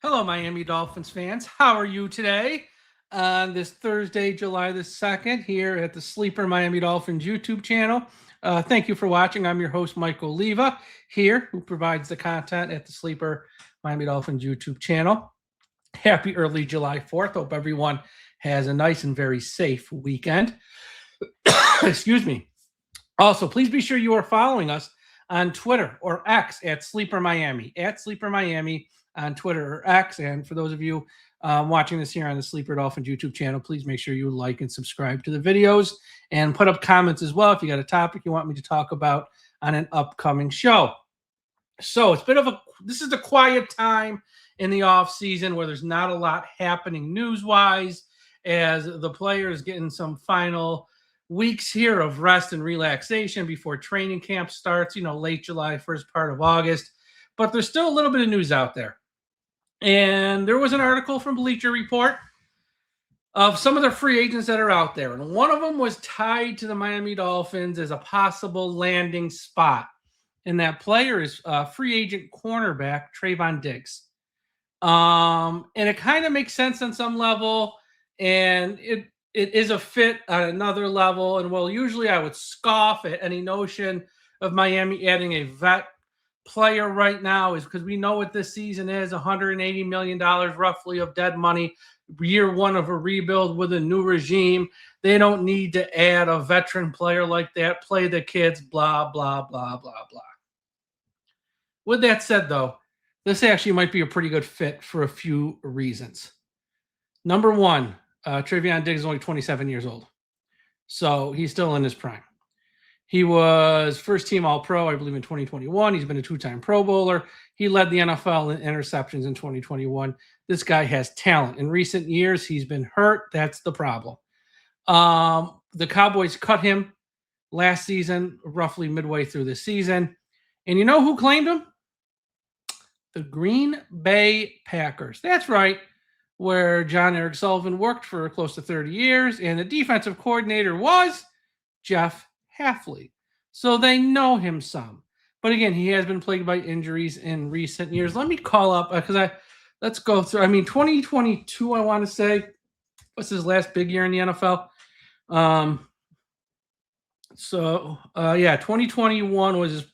Hello, Miami Dolphins fans. How are you today? On this Thursday, July the 2nd, here at the Sleeper Miami Dolphins YouTube channel. Thank you for watching. I'm your host, Michael Leva, here, who provides the content at the Sleeper Miami Dolphins YouTube channel. Happy early July 4th. Hope everyone has a nice and very safe weekend. Excuse me. Also, please be sure you are following us on Twitter or X at Sleeper Miami, on Twitter or X. And for those of you watching this here on the Sleeper Dolphins YouTube channel, please make sure you like and subscribe to the videos and put up comments as well if you got a topic you want me to talk about on an upcoming show. So this is a quiet time in the off season where there's not a lot happening news-wise, as the players getting some final weeks here of rest and relaxation before training camp starts, late July, first part of August. But there's still a little bit of news out there. And there was an article from Bleacher Report of some of the free agents that are out there. And one of them was tied to the Miami Dolphins as a possible landing spot. And that player is free agent cornerback Trevon Diggs. And it kind of makes sense on some level. And it is a fit at another level. And while usually I would scoff at any notion of Miami adding a vet player right now, is because we know what this season is, $180 million roughly of dead money, year one of a rebuild with a new regime. They don't need to add a veteran player like that, play the kids, blah, blah, blah, blah, blah. With that said, though, this actually might be a pretty good fit for a few reasons. Number one, Trevon Diggs is only 27 years old, so he's still in his prime. He was first-team All-Pro, I believe, in 2021. He's been a two-time Pro Bowler. He led the NFL in interceptions in 2021. This guy has talent. In recent years, he's been hurt. That's the problem. The Cowboys cut him last season, roughly midway through the season. And you know who claimed him? The Green Bay Packers. That's right, where John Eric Sullivan worked for close to 30 years, and the defensive coordinator was Jeff Hafley. So they know him some. But again, he has been plagued by injuries in recent years. Let me call up, let's go through. 2022, I want to say, was his last big year in the NFL. 2021 was his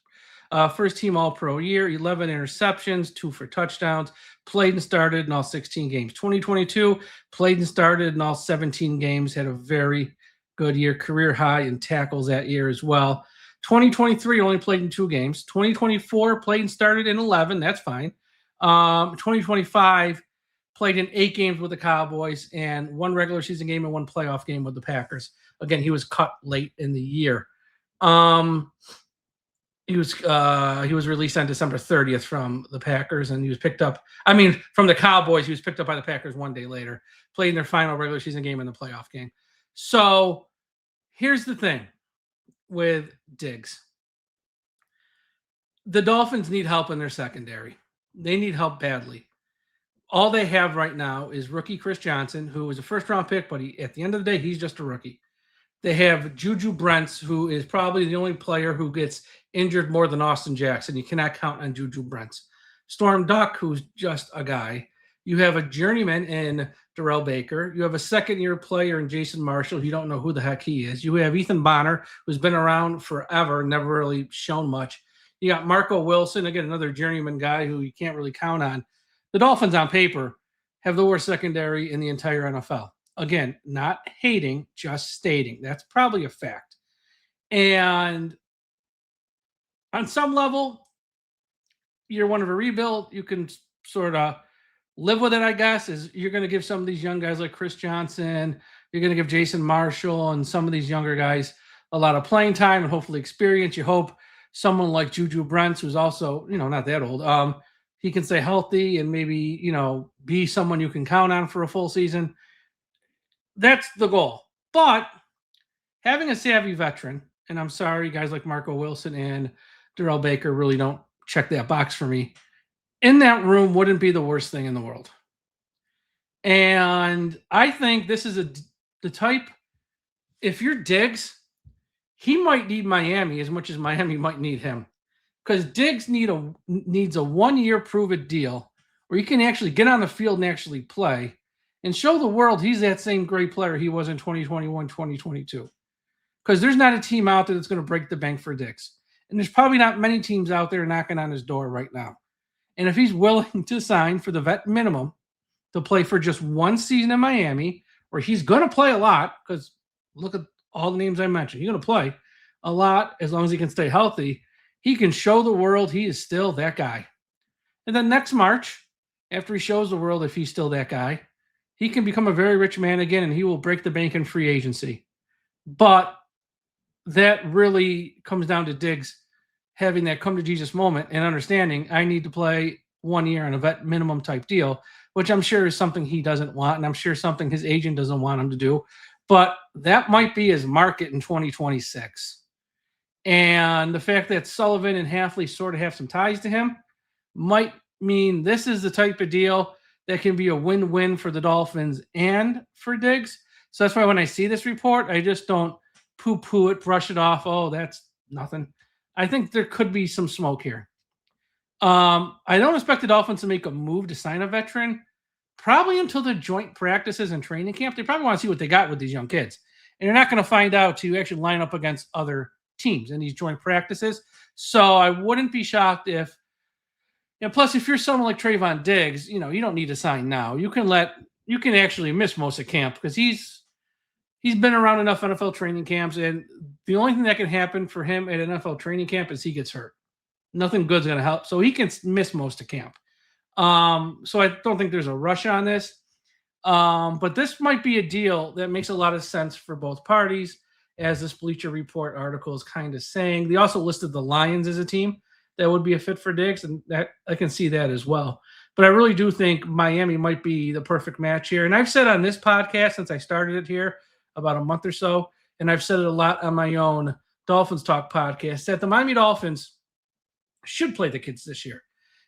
first team All-Pro year, 11 interceptions, 2 for touchdowns, played and started in all 16 games. 2022, played and started in all 17 games, had a very good year, career high in tackles that year as well. 2023 only played in 2 games. 2024 played and started in 11. That's fine. 2025 played in 8 games with the Cowboys and 1 regular season game and 1 playoff game with the Packers. Again, he was cut late in the year. He was released on December 30th from the Packers, and he was picked up. From the Cowboys, he was picked up by the Packers 1 day later. Played in their final regular season game and the playoff game. So here's the thing with Diggs. The Dolphins need help in their secondary. They need help badly. All they have right now is rookie Chris Johnson, who was a first-round pick, but at the end of the day, he's just a rookie. They have Juju Brents, who is probably the only player who gets injured more than Austin Jackson. You cannot count on Juju Brents. Storm Duck, who's just a guy. You have a journeyman in Darrell Baker. You have a second-year player in Jason Marshall. You don't know who the heck he is. You have Ethan Bonner, who's been around forever, never really shown much. You got Marco Wilson, again, another journeyman guy who you can't really count on. The Dolphins, on paper, have the worst secondary in the entire NFL. Again, not hating, just stating. That's probably a fact. And on some level, year one of a rebuild, you can sort of live with it, I guess, is you're going to give some of these young guys like Chris Johnson, you're going to give Jason Marshall and some of these younger guys a lot of playing time and hopefully experience. You hope someone like Juju Brents, who's also, not that old, he can stay healthy and maybe, be someone you can count on for a full season. That's the goal. But having a savvy veteran, and I'm sorry, guys like Marco Wilson and Darrell Baker really don't check that box for me, in that room wouldn't be the worst thing in the world. And I think this is the type, if you're Diggs, he might need Miami as much as Miami might need him. Because Diggs needs a 1-year prove-it deal where he can actually get on the field and actually play and show the world he's that same great player he was in 2021, 2022. Because there's not a team out there that's going to break the bank for Diggs. And there's probably not many teams out there knocking on his door right now. And if he's willing to sign for the vet minimum to play for just one season in Miami, where he's going to play a lot, because look at all the names I mentioned, he's going to play a lot as long as he can stay healthy, he can show the world he is still that guy. And then next March, after he shows the world if he's still that guy, he can become a very rich man again, and he will break the bank in free agency. But that really comes down to Diggs having that come to Jesus moment and understanding I need to play 1 year on a vet minimum type deal, which I'm sure is something he doesn't want, and I'm sure something his agent doesn't want him to do. But that might be his market in 2026. And the fact that Sullivan and Hafley sort of have some ties to him might mean this is the type of deal that can be a win-win for the Dolphins and for Diggs. So that's why when I see this report, I just don't poo-poo it, brush it off. Oh, that's nothing. I think there could be some smoke here. I don't expect the Dolphins to make a move to sign a veteran probably until the joint practices and training camp. They probably want to see what they got with these young kids. And you're not going to find out till you actually line up against other teams in these joint practices. So I wouldn't be shocked if, and plus if you're someone like Trevon Diggs, you don't need to sign now. You can actually miss most of camp because he's been around enough NFL training camps, and the only thing that can happen for him at NFL training camp is he gets hurt. Nothing good's going to help. So he can miss most of camp. So I don't think there's a rush on this. But this might be a deal that makes a lot of sense for both parties, as this Bleacher Report article is kind of saying. They also listed the Lions as a team that would be a fit for Diggs, and that I can see that as well. But I really do think Miami might be the perfect match here. And I've said on this podcast since I started it here about a month or so, and I've said it a lot on my own Dolphins Talk podcast, that the Miami Dolphins should play the kids this year.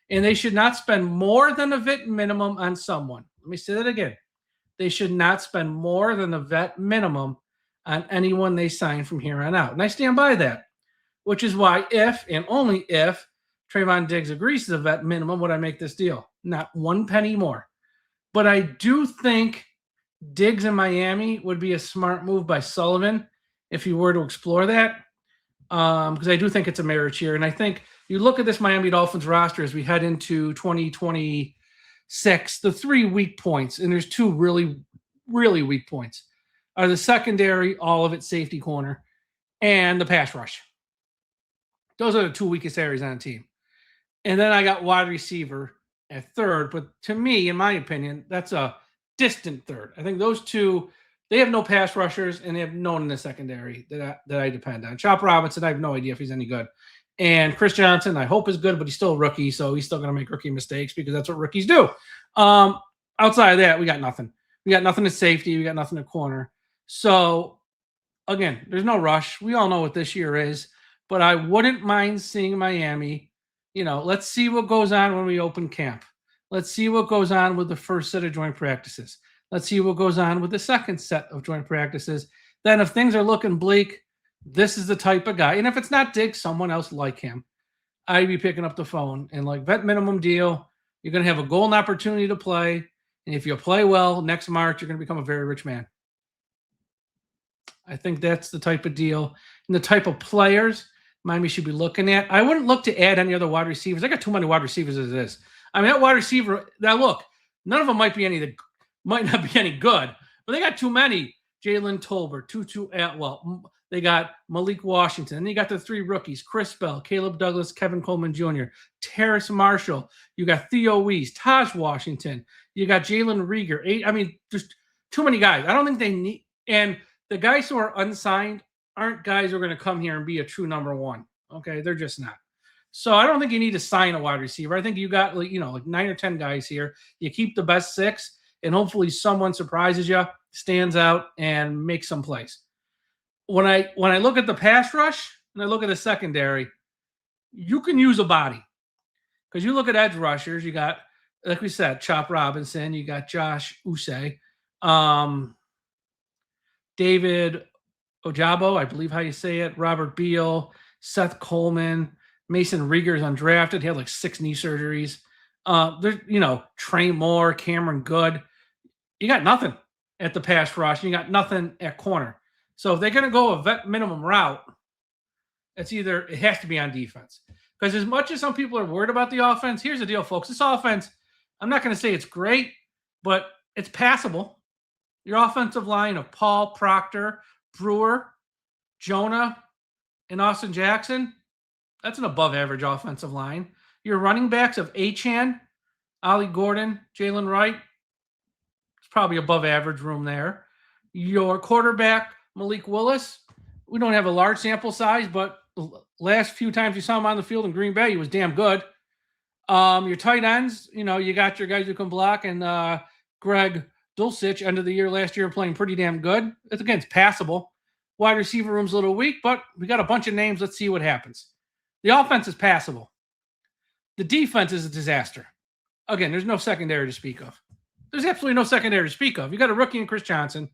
And they should not spend more than a vet minimum on someone. Let me say that again. They should not spend more than a vet minimum on anyone they sign from here on out. And I stand by that, which is why if and only if Trevon Diggs agrees to the vet minimum would I make this deal. Not one penny more. But I do think Diggs in Miami would be a smart move by Sullivan if he were to explore that, because I do think it's a marriage here. And I think you look at this Miami Dolphins roster as we head into 2026, the 3 weak points, and there's 2 really, really weak points, are the secondary, all of it, safety corner, and the pass rush. Those are the 2 weakest areas on the team. And then I got wide receiver at third, but to me, in my opinion, that's a distant third. I think those 2, they have no pass rushers, and they have no one in the secondary that I depend on. Chop Robinson, I have no idea if he's any good. And Chris Johnson, I hope is good, but he's still a rookie, so he's still going to make rookie mistakes because that's what rookies do. Outside of that, we got nothing. We got nothing at safety. We got nothing at corner. So, again, there's no rush. We all know what this year is, but I wouldn't mind seeing Miami. Let's see what goes on when we open camp. Let's see what goes on with the first set of joint practices. Let's see what goes on with the second set of joint practices. Then if things are looking bleak, this is the type of guy. And if it's not Diggs, someone else like him, I'd be picking up the phone and vet minimum deal. You're going to have a golden opportunity to play. And if you play well next March, you're going to become a very rich man. I think that's the type of deal and the type of players Miami should be looking at. I wouldn't look to add any other wide receivers. I got too many wide receivers as it is. I mean, that wide receiver, none of them might not be any good, but they got too many. Jalen Tolbert, Tutu Atwell. They got Malik Washington. And you got the 3 rookies, Chris Bell, Caleb Douglas, Kevin Coleman Jr., Terrace Marshall. You got Theo Weiss, Taj Washington. You got Jalen Rieger. I mean, just too many guys. I don't think they need – and the guys who are unsigned aren't guys who are going to come here and be a true number 1. Okay? They're just not. So I don't think you need to sign a wide receiver. I think you got like 9 or 10 guys here. You keep the best 6, and hopefully someone surprises you, stands out, and makes some plays. When I look at the pass rush and I look at the secondary, you can use a body. Because you look at edge rushers, you got, like we said, Chop Robinson, you got Josh Usay, David Ojabo, I believe how you say it, Robert Beal, Seth Coleman, Mason Rieger is undrafted. He had like 6 knee surgeries. There's, Trey Moore, Cameron Good. You got nothing at the pass rush. You got nothing at corner. So if they're going to go a vet minimum route, it has to be on defense. Because as much as some people are worried about the offense, here's the deal, folks. This offense, I'm not going to say it's great, but it's passable. Your offensive line of Paul, Proctor, Brewer, Jonah, and Austin Jackson, that's an above-average offensive line. Your running backs of Achane, Ollie Gordon, Jalen Wright, it's probably above-average room there. Your quarterback, Malik Willis, we don't have a large sample size, but the last few times you saw him on the field in Green Bay, he was damn good. Your tight ends, you got your guys who can block, and Greg Dulcich, end of the year last year, playing pretty damn good. It's passable. Wide receiver room's a little weak, but we got a bunch of names. Let's see what happens. The offense is passable. The defense is a disaster. Again, there's no secondary to speak of. There's absolutely no secondary to speak of. You got a rookie in Chris Johnson,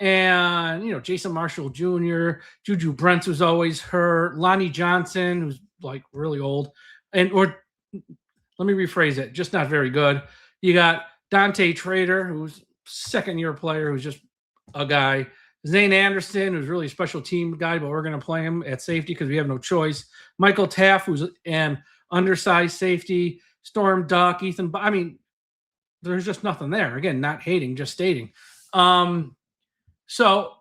and Jason Marshall Jr., Juju Brents, who's always hurt, Lonnie Johnson, who's like really old, or let me rephrase it, just not very good. You got Dante Trader, who's second-year player, who's just a guy. Zane Anderson, who's really a special team guy, but we're going to play him at safety because we have no choice. Michael Taff, who's an undersized safety. Storm Duck, Ethan. There's just nothing there. Again, not hating, just stating. So,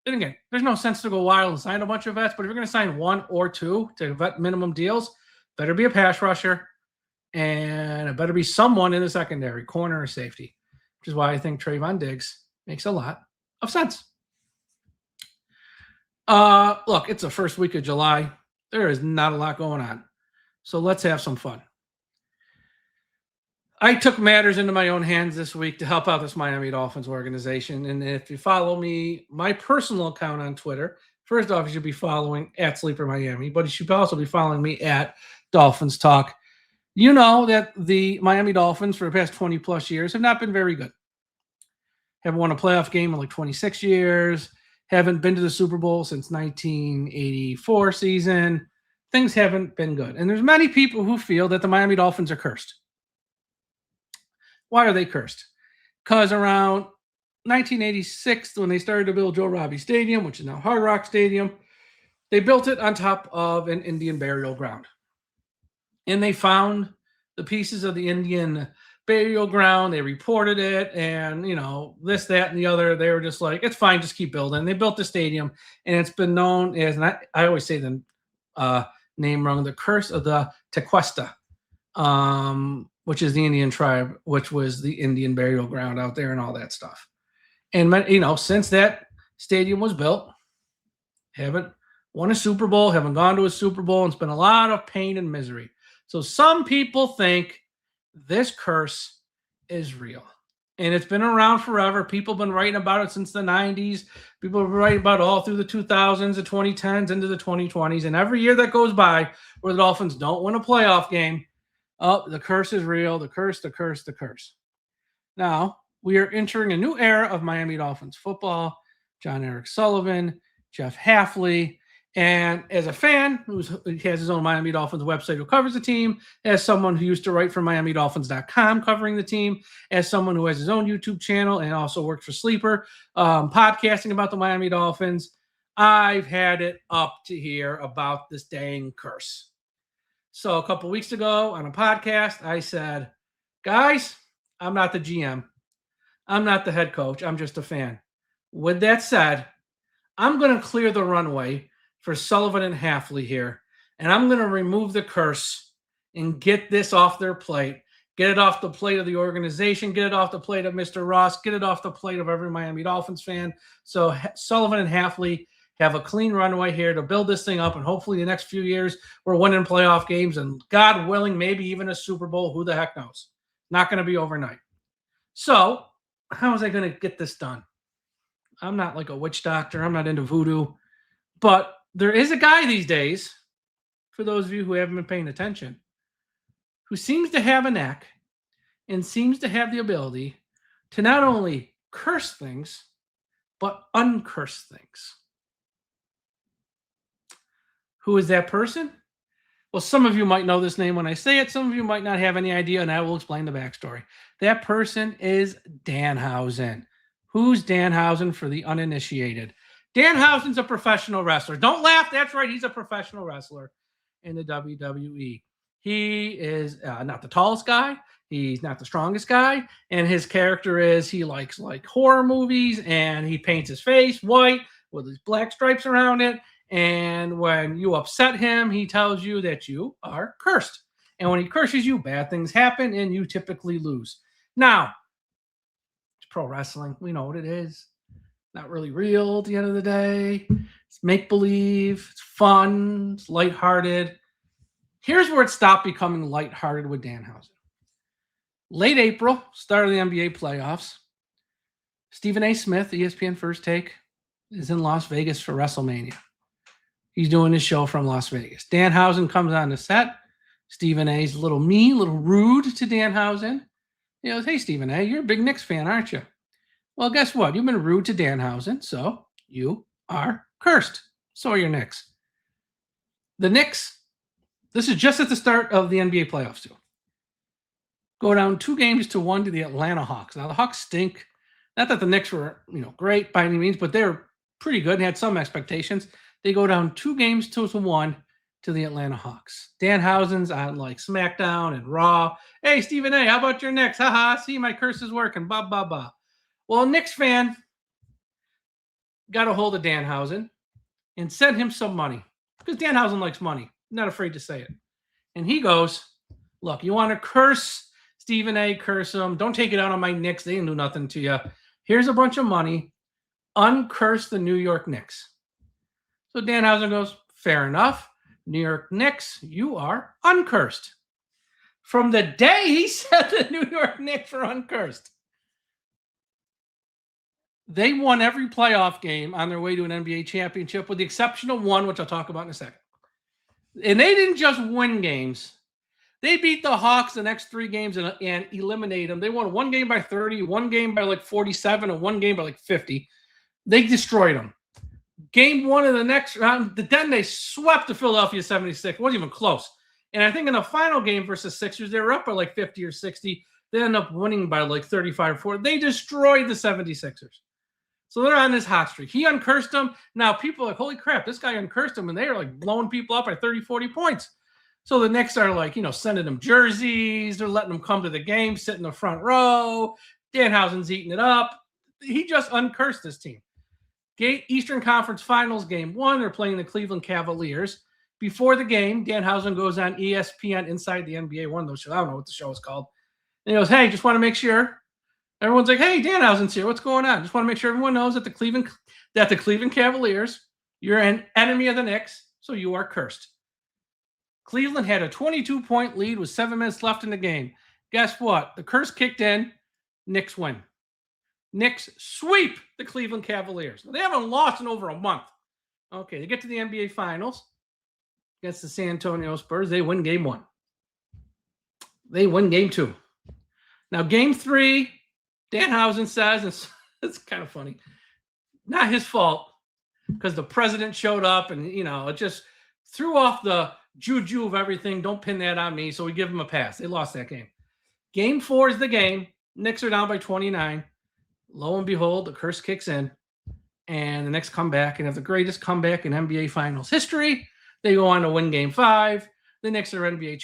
and again, there's no sense to go wild and sign a bunch of vets, but if you're going to sign one or two to vet minimum deals, better be a pass rusher, and it better be someone in the secondary, corner or safety, which is why I think Trevon Diggs makes a lot of sense. Look, it's the first week of July. There is not a lot going on. So let's have some fun. I took matters into my own hands this week to help out this Miami Dolphins organization. And if you follow me, my personal account on Twitter, first off, you should be following at Sleeper Miami, but you should also be following me at Dolphins Talk. You know that the Miami Dolphins for the past 20 plus years have not been very good. Haven't won a playoff game in like 26 years. Haven't been to the Super Bowl since 1984 season. Things haven't been good. And there's many people who feel that the Miami Dolphins are cursed. Why are they cursed? Because around 1986, when they started to build Joe Robbie Stadium, which is now Hard Rock Stadium, they built it on top of an Indian burial ground. And they found the pieces of the Indian burial ground. They reported it, and, this, that, and the other. They were just like, it's fine, just keep building. They built the stadium, and it's been known as, and I always say the name wrong, the Curse of the Tequesta, which is the Indian tribe, which was the Indian burial ground out there and all that stuff. And, since that stadium was built, haven't won a Super Bowl, haven't gone to a Super Bowl, and it's been a lot of pain and misery. So some people think this curse is real. And it's been around forever. People have been writing about it since the 90s. People have been writing about it all through the 2000s, the 2010s, into the 2020s. And every year that goes by where the Dolphins don't win a playoff game, the curse is real. The curse, the curse, the curse. Now, we are entering a new era of Miami Dolphins football. John Eric Sullivan, Jeff Hafley. And as a fan who has his own Miami Dolphins website who covers the team, as someone who used to write for MiamiDolphins.com covering the team, as someone who has his own YouTube channel and also works for Sleeper, podcasting about the Miami Dolphins, I've had it up to here about this dang curse. So a couple weeks ago on a podcast, I said, guys, I'm not the GM. I'm not the head coach. I'm just a fan. With that said, I'm going to clear the runway for Sullivan and Hafley here, and I'm going to remove the curse and get this off their plate. Get it off the plate of the organization. Get it off the plate of Mr. Ross. Get it off the plate of every Miami Dolphins fan. So Sullivan and Hafley have a clean runway here to build this thing up, and hopefully the next few years we're winning playoff games, and God willing, maybe even a Super Bowl. Who the heck knows? Not going to be overnight. So how is I going to get this done? I'm not like a witch doctor. I'm not into voodoo. But there is a guy these days, for those of you who haven't been paying attention, who seems to have a knack and seems to have the ability to not only curse things, but uncurse things. Who is that person? Well, some of you might know this name when I say it. Some of you might not have any idea, and I will explain the backstory. That person is Danhausen. Who's Danhausen for the uninitiated? Danhausen's a professional wrestler. Don't laugh. That's right. He's a professional wrestler in the WWE. He is not the tallest guy. He's not the strongest guy. And his character is he likes like horror movies, and he paints his face white with these black stripes around it. And when you upset him, he tells you that you are cursed. And when he curses you, bad things happen and you typically lose. Now, it's pro wrestling. We know what it is. Not really real at the end of the day. It's make-believe. It's fun. It's lighthearted. Here's where it stopped becoming lighthearted with Danhausen. Late April, start of the NBA playoffs. Stephen A. Smith, ESPN First Take, is in Las Vegas for WrestleMania. He's doing his show from Las Vegas. Danhausen comes on the set. Stephen A's a little mean, a little rude to Danhausen. He goes, hey, Stephen A., you're a big Knicks fan, aren't you? Well, guess what? You've been rude to Danhausen, so you are cursed. So are your Knicks. The Knicks, this is just at the start of the NBA playoffs, too. Go down 2-1 to the Atlanta Hawks. Now, the Hawks stink. Not that the Knicks were, great by any means, but they were pretty good and had some expectations. They go down 2-1 to the Atlanta Hawks. Danhausen's on like SmackDown and Raw. Hey, Stephen A., how about your Knicks? Haha, see, my curse is working. Blah, blah, blah. Well, a Knicks fan got a hold of Danhausen and sent him some money because Danhausen likes money. Not afraid to say it. And he goes, look, you want to curse Stephen A., curse him. Don't take it out on my Knicks. They didn't do nothing to you. Here's a bunch of money. Uncurse the New York Knicks. So Danhausen goes, fair enough. New York Knicks, you are uncursed. From the day he said the New York Knicks are uncursed, they won every playoff game on their way to an NBA championship, with the exception of one, which I'll talk about in a second. And they didn't just win games. They beat the Hawks the next 3 games and eliminate them. They won one game by 30, one game by like 47, and one game by like 50. They destroyed them. Game 1 of the next round, then they swept the Philadelphia 76. It wasn't even close. And I think in the final game versus Sixers, they were up by like 50 or 60. They ended up winning by like 35 or 40. They destroyed the 76ers. So they're on this hot streak. He uncursed them. Now people are like, holy crap, this guy uncursed them. And they are like blowing people up by 30, 40 points. So the Knicks are like, sending them jerseys. They're letting them come to the game, sit in the front row. Danhausen's eating it up. He just uncursed this team. Eastern Conference Finals Game 1, they're playing the Cleveland Cavaliers. Before the game, Danhausen goes on ESPN Inside the NBA, one of those shows. I don't know what the show is called. And he goes, hey, just want to make sure. Everyone's like, hey, Danhausen's here. What's going on? Just want to make sure everyone knows that the Cleveland Cavaliers, you're an enemy of the Knicks, so you are cursed. Cleveland had a 22-point lead with 7 minutes left in the game. Guess what? The curse kicked in. Knicks win. Knicks sweep the Cleveland Cavaliers. They haven't lost in over a month. Okay, they get to the NBA Finals against the San Antonio Spurs. They win Game 1. They win Game 2. Now, Game 3, Danhausen says, it's kind of funny, not his fault, because the president showed up and, it just threw off the juju of everything. Don't pin that on me. So we give them a pass. They lost that game. Game 4 is the game. Knicks are down by 29. Lo and behold, the curse kicks in, and the Knicks come back and have the greatest comeback in NBA Finals history. They go on to win Game 5. The Knicks are NBA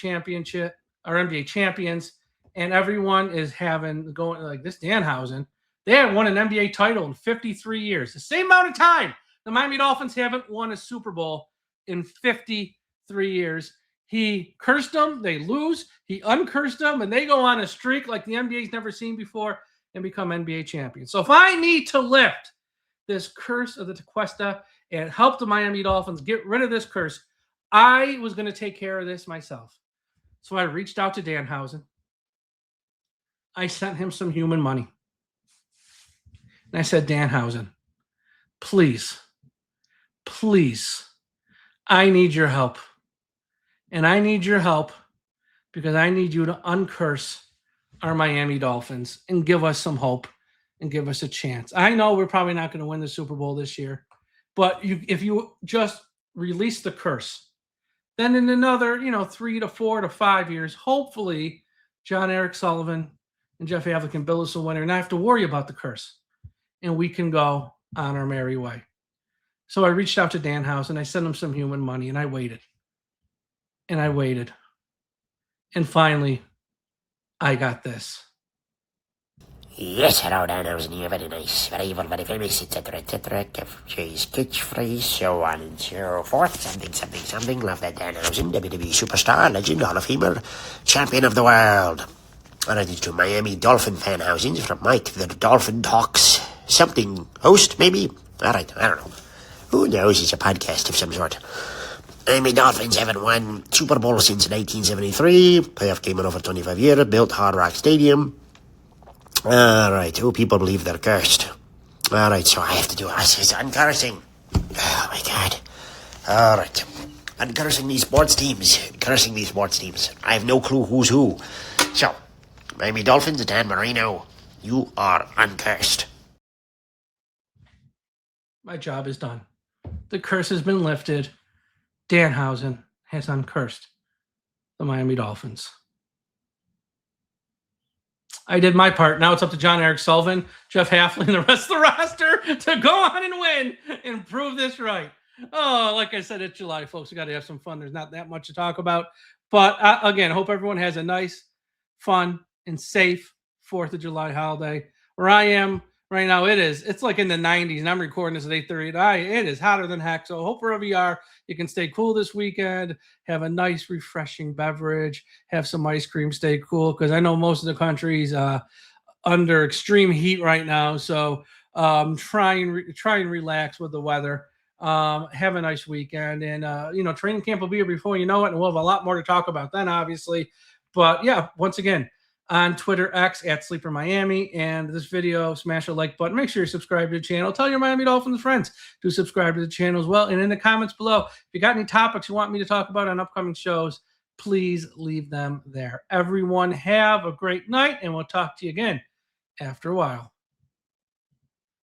champions, and everyone is going like this. Danhausen, they haven't won an NBA title in 53 years, the same amount of time the Miami Dolphins haven't won a Super Bowl in 53 years. He cursed them, they lose. He uncursed them, and they go on a streak like the NBA's never seen before, and become NBA champions. So if I need to lift this curse of the Tequesta and help the Miami Dolphins get rid of this curse, I was going to take care of this myself. So I reached out to Danhausen. I sent him some human money. And I said, Danhausen, please, I need your help. And I need your help because I need you to uncurse our Miami Dolphins and give us some hope and give us a chance. I know we're probably not going to win the Super Bowl this year, but if you just release the curse, Then in another, 3 to 4 to 5 years, hopefully John Eric Sullivan and Jeff Hafley can build us a winner and not have to worry about the curse. And we can go on our merry way. So I reached out to Danhausen. I sent him some human money, and I waited. And I waited. And finally, I got this. Yes, hello, Danhausen here. Very nice, very evil, very famous, etc., etc. Jay's catchphrase, so on and so forth. Something. Love that Danhausen, WWE superstar, legend, Hall of Famer, champion of the world. Alright, these two Miami Dolphin fanhousings from Mike, the Dolphin Talks something host, maybe? Alright, I don't know. Who knows? It's a podcast of some sort. Miami Dolphins haven't won Super Bowl since 1973. Playoff game in over 25 years. Built Hard Rock Stadium. Alright, people believe they're cursed. Alright, so I have to do it. It's uncursing. Oh my god. Alright. Uncursing these sports teams. Cursing these sports teams. I have no clue who's who. So, Miami Dolphins, Dan Marino, you are uncursed. My job is done. The curse has been lifted. Danhausen has uncursed the Miami Dolphins. I did my part. Now it's up to John Eric Sullivan, Jeff Hafley, and the rest of the roster to go on and win and prove this right. Oh, like I said, it's July, folks. We got to have some fun. There's not that much to talk about. But again, I hope everyone has a nice, fun, and safe 4th of July holiday. Where I am right now, it's like in the 90s, and I'm recording this at 8:30. It is hotter than heck. So I hope wherever you are, you can stay cool this weekend, have a nice, refreshing beverage, have some ice cream, stay cool, because I know most of the country's under extreme heat right now. So try and relax with the weather. Have a nice weekend. And, training camp will be here before you know it, and we'll have a lot more to talk about then, obviously. But, yeah, once again, on Twitter, X, at Sleeper Miami. And this video, smash a like button. Make sure you subscribe to the channel. Tell your Miami Dolphins friends to subscribe to the channel as well. And in the comments below, if you got any topics you want me to talk about on upcoming shows, please leave them there. Everyone have a great night, and we'll talk to you again after a while.